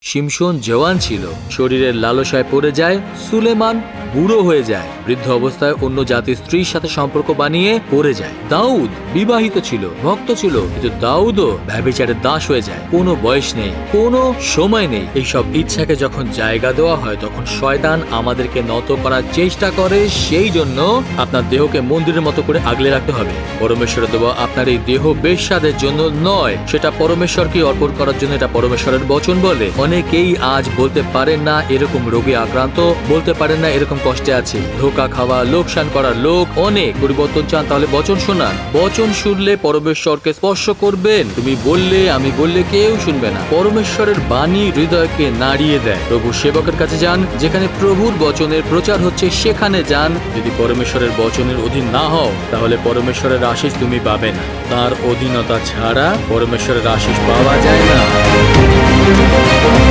শিমশোন জওয়ান ছিল, শরীরের লালসায় পড়ে যায়। সুলেমান বুড়ো হয়ে যায়, বৃদ্ধ অবস্থায় অন্য জাতির স্ত্রীর সাথে সম্পর্ক বানিয়ে পড়ে যায়। দাউদ বিবাহিত ছিল, ভক্ত ছিল, কিন্তু দাউদও ব্যভিচারের দাস হয়ে যায়। কোনো বয়স নেই, কোনো সময় নেই। এইসব ইচ্ছাকে যখন জায়গা দেওয়া হয় তখন শয়তান আমাদেরকে নত করার চেষ্টা করে। সেই জন্য আপনার দেহকে মন্দিরের মতো করে আগলে রাখতে হবে। পরমেশ্বরের দেওয়া আপনার এই দেহ বেশ্যাদের জন্য নয়, সেটা পরমেশ্বরকে অর্পণ করার জন্য। এটা পরমেশ্বরের বচন বলে। অনেকেই আজ বলতে পারেন না এরকম রোগে আক্রান্ত, বলতে পারেন না এরকম কষ্টে আছে। ধোকা খাওয়া, লোকসান করার লোক অনেক। পরিবর্তন চান তাহলে বচন শোনান। বচন শুনলে পরমেশ্বরকে স্পর্শ করবেন। তুমি বললে, আমি বললে কেউ শুনবে না। পরমেশ্বরের বাণী হৃদয়কে নাড়িয়ে দেয়। প্রভু সেবকের কাছে যান, যেখানে প্রভুর বচনের প্রচার হচ্ছে সেখানে যান। যদি পরমেশ্বরের বচনের অধীন না হও তাহলে পরমেশ্বরের আশীষ তুমি পাবে না। তার অধীনতা ছাড়া পরমেশ্বরের আশীষ পাওয়া যায় না।